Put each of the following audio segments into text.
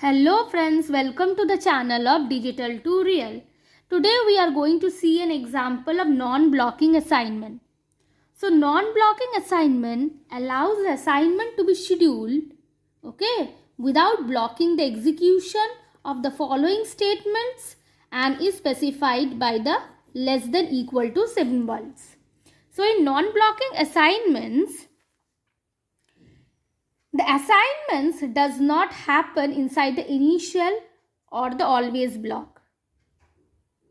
Hello friends, welcome to the channel of Digital to Real. Today we are going to see an example of non-blocking assignment. So non-blocking assignment allows the assignment to be scheduled, without blocking the execution of the following statements and is specified by the less than equal to symbols. So in non-blocking assignments, the assignments does not happen inside the initial or the always block.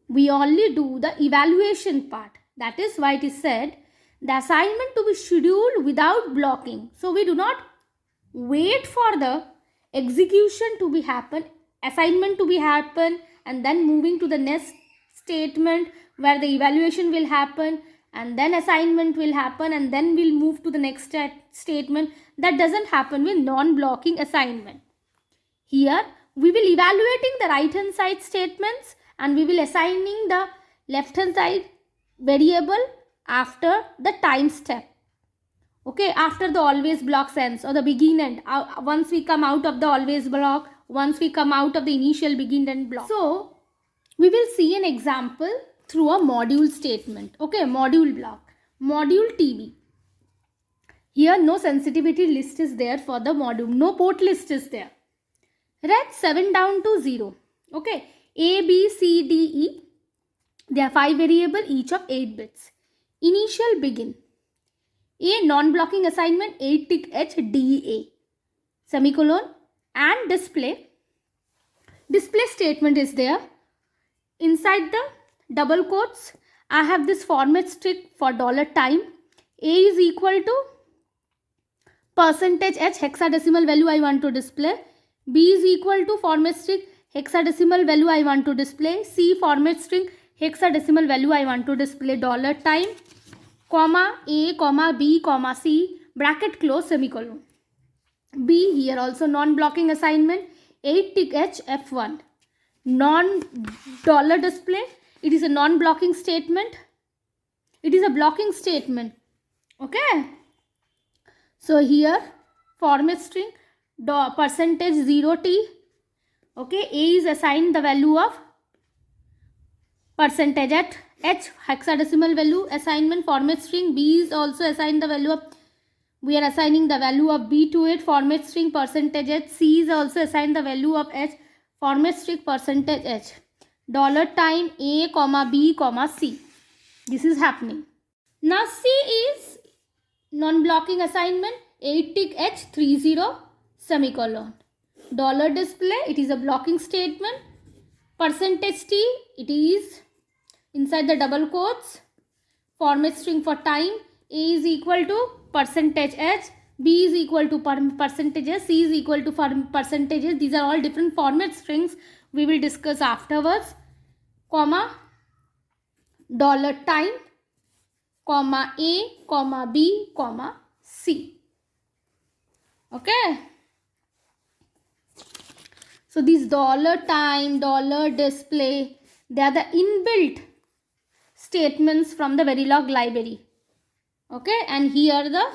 We only do the evaluation part. That is why it is said the assignment to be scheduled without blocking. So we do not wait for the execution to be happen, assignment to be happen, and then moving to the next statement where the evaluation will happen, and then assignment will happen, and then we'll move to the next statement. That doesn't happen with non-blocking assignment. Here we will evaluating the right hand side statements and we will assigning the left hand side variable after the time step. After the always block ends or the begin end, once we come out of the always block, once we come out of the initial begin end block. So we will see an example through a module statement. Module block, module TB. Here no sensitivity list is there for the module, no port list is there. Read 7 down to 0. A, B, C, D, E. There are 5 variables, each of 8 bits. Initial begin. A non-blocking assignment 8 tick H D A. Semicolon and display. Display statement is there. Inside the double quotes, I have this format string for $time. A is equal to %H hexadecimal value I want to display. B is equal to format string hexadecimal value I want to display. C format string hexadecimal value I want to display. $time, comma A, comma B, comma C, bracket close, semicolon. B, here also non-blocking assignment 8 tick H F1. $display, it is a non-blocking statement. It is a blocking statement. So here format string %0t. A is assigned the value of %H hexadecimal value assignment format string. B is also assigned the value of, we are assigning the value of B to it, format string %H. C is also assigned the value of H, format string %H. $time A, comma B, comma C. This is happening. Now C is non-blocking assignment 8 tick H 30 semicolon. $display, it is a blocking statement. %T, it is inside the double quotes. Format string for time. A is equal to %H. B is equal to %, C is equal to %. These are all different format strings we will discuss afterwards. Comma $time, comma A, comma B, comma C. So these $time, $display, they are the inbuilt statements from the Verilog library. And here the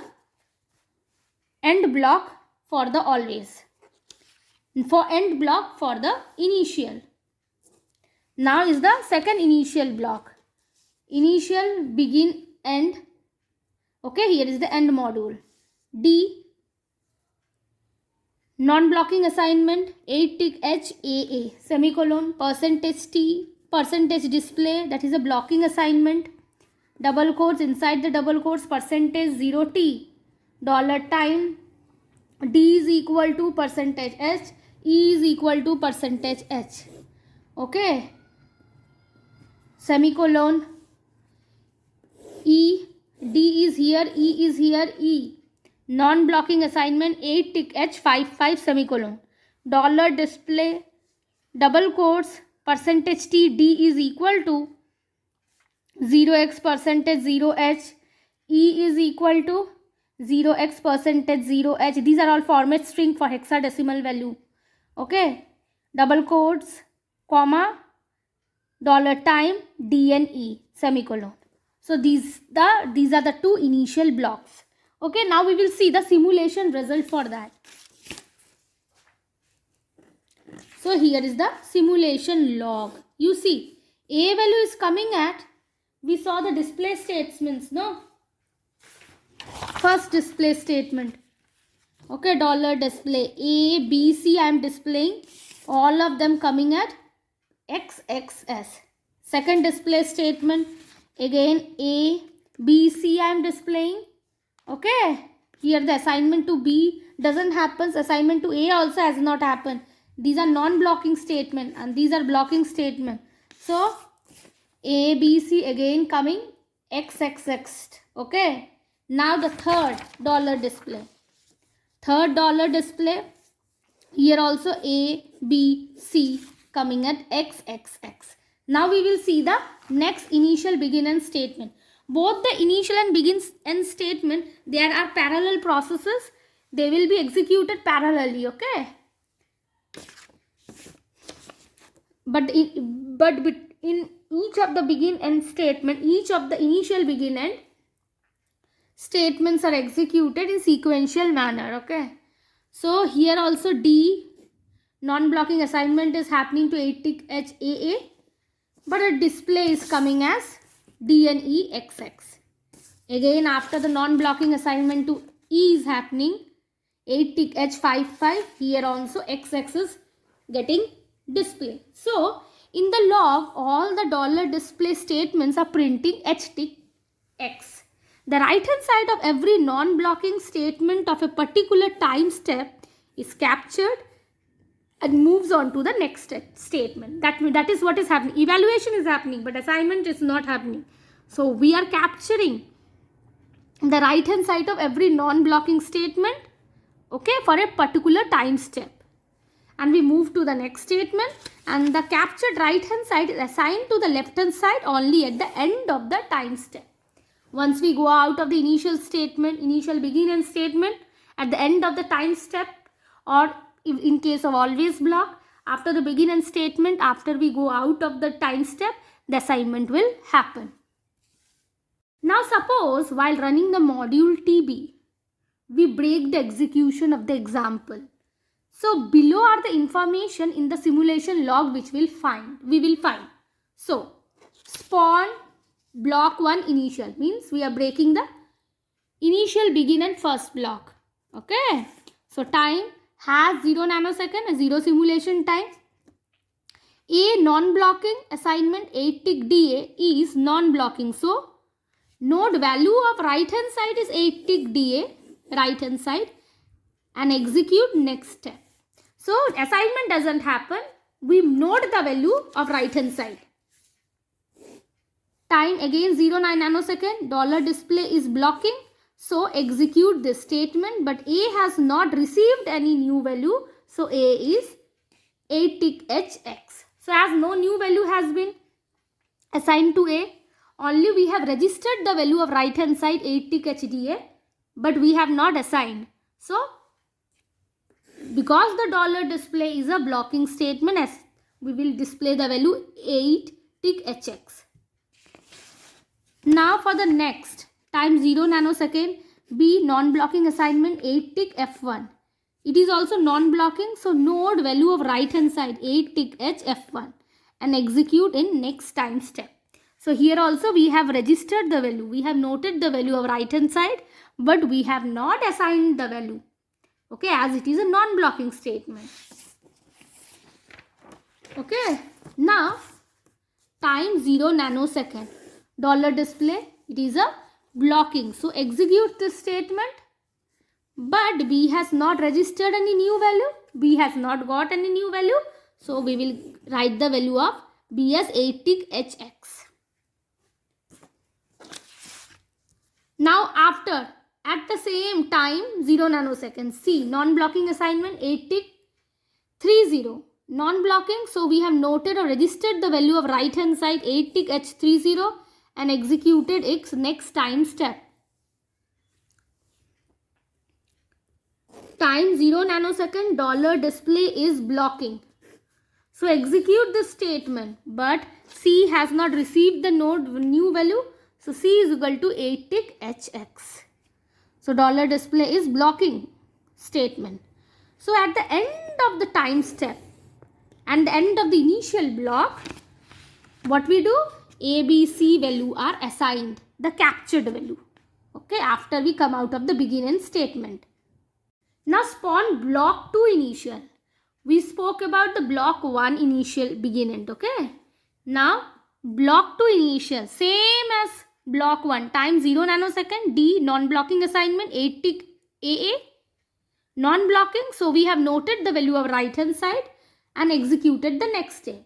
end block for the always. For end block for the initial. Now is the second initial block. Initial, begin, end. Here is the end module. D, non-blocking assignment 8 tick H AA semicolon %T, %display, that is a blocking assignment. Double quotes, inside the double quotes %0t. $time. D is equal to %H. E is equal to %H. Semicolon. E, D is here, E is here, E. Non-blocking assignment 8 tick H 55 semicolon. $display, double quotes, %T, D is equal to 0x %0h. E is equal to 0x %0h. These are all format string for hexadecimal value. Double quotes, comma, $time, D and E, semicolon. So these are the two initial blocks. Now we will see the simulation result for that. So here is the simulation log. You see, A value is coming at, we saw the display statements, no? First display statement. Okay, dollar display A, B, C I am displaying. All of them coming at XXS. Second display statement. Again A, B, C I am displaying. Okay. Here the assignment to B doesn't happen. Assignment to A also has not happened. These are non-blocking statement and these are blocking statement. So A, B, C again coming XXX. Okay. Now the third dollar display. Third dollar display. Here also A, B, C coming at XXX. Now we will see the next initial, begin and statement. Both the initial and begin and statement, there are parallel processes. They will be executed parallelly, okay? But in each of the begin and statement, each of the initial, begin and statements are executed in sequential manner, okay? So here also D, non-blocking assignment is happening to 8-tick HAA, but a display is coming as D and E XX. Again, after the non-blocking assignment to E is happening, 8-tick H55, here also XX is getting display. So in the log, all the dollar display statements are printing H-tick X. The right hand side of every non-blocking statement of a particular time step is captured and moves on to the next statement. That is what is happening. Evaluation is happening, but assignment is not happening. So we are capturing the right hand side of every non-blocking statement, okay, for a particular time step. And we move to the next statement, and the captured right hand side is assigned to the left hand side only at the end of the time step. Once we go out of the initial statement, initial, begin and statement, at the end of the time step, or in case of always block, after the begin and statement, after we go out of the time step, the assignment will happen. Now suppose while running the module TB, we break the execution of the example. So below are the information in the simulation log which we will find. So spawn block 1 initial means we are breaking the initial, begin and first block. Okay. So time has 0 nanosecond, 0 simulation time. A non-blocking assignment 8-tick DA is non-blocking. So node value of right hand side is 8-tick DA, right hand side, and execute next step. So assignment doesn't happen. We note the value of right hand side. Time again 0.9 nanosecond. Dollar display is blocking. So execute this statement, but A has not received any new value. So A is 8-tick HX. So as no new value has been assigned to A, only we have registered the value of right hand side 8-tick HDA, but we have not assigned. So because the dollar display is a blocking statement, as we will display the value 8-tick HX. Now for the next, time 0 nanosecond, B non-blocking assignment 8-tick F1. It is also non-blocking, so node value of right hand side 8-tick H F1 and execute in next time step. So here also we have registered the value. We have noted the value of right hand side, but we have not assigned the value. Okay, as it is a non-blocking statement. Okay, now time 0 nanosecond. Dollar display, it is a blocking. So execute this statement, but B has not registered any new value. B has not got any new value. So we will write the value of B as 8-tick HX. Now after, at the same time 0 nanosecond, C non-blocking assignment 8-tick 30. Non-blocking, so we have noted or registered the value of right hand side 8-tick H30 and executed its next time step. Time 0 nanosecond, dollar display is blocking. So execute this statement, but C has not received the node new value. So C is equal to 8-tick HX. So dollar display is blocking statement. So at the end of the time step, And the end of the initial block, what we do? A, B, C value are assigned, the captured value. Okay, after we come out of the begin statement. Now spawn block 2 initial. We spoke about the block 1 initial begin end. Okay. Now block 2 initial, same as block 1, time 0 nanosecond. D, non-blocking assignment, 8 tick AA. Non-blocking, so we have noted the value of right hand side and executed the next step.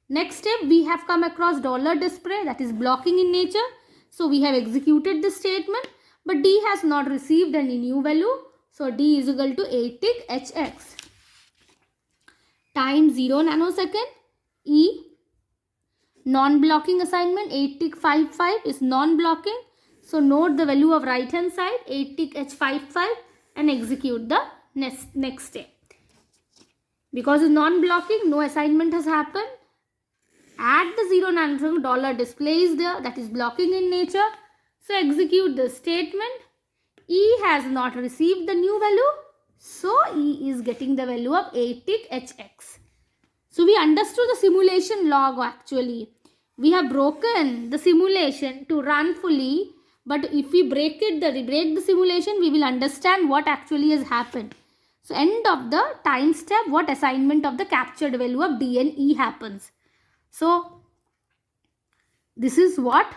Next step, we have come across $display, that is blocking in nature. So we have executed the statement, but D has not received any new value. So D is equal to 8 tick HX. Time 0 nanosecond. E, non-blocking assignment, 8 tick 55 is non-blocking. So note the value of right hand side, 8 tick H55, and execute the next step. Because it's non-blocking, no assignment has happened. Add the 0 nanosecond, $display is there, that is blocking in nature. So execute the statement. E has not received the new value. So E is getting the value of 8 tick HX. So we understood the simulation log actually. We have broken the simulation to run fully. But if we break the simulation, we will understand what actually has happened. So end of the time step, what assignment of the captured value of D and E happens. So this is what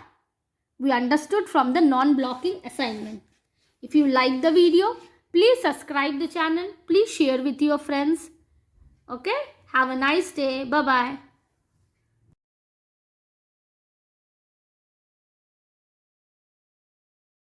we understood from the non-blocking assignment. If you like the video, please subscribe the channel. Please share with your friends. Okay. Have a nice day. Bye-bye.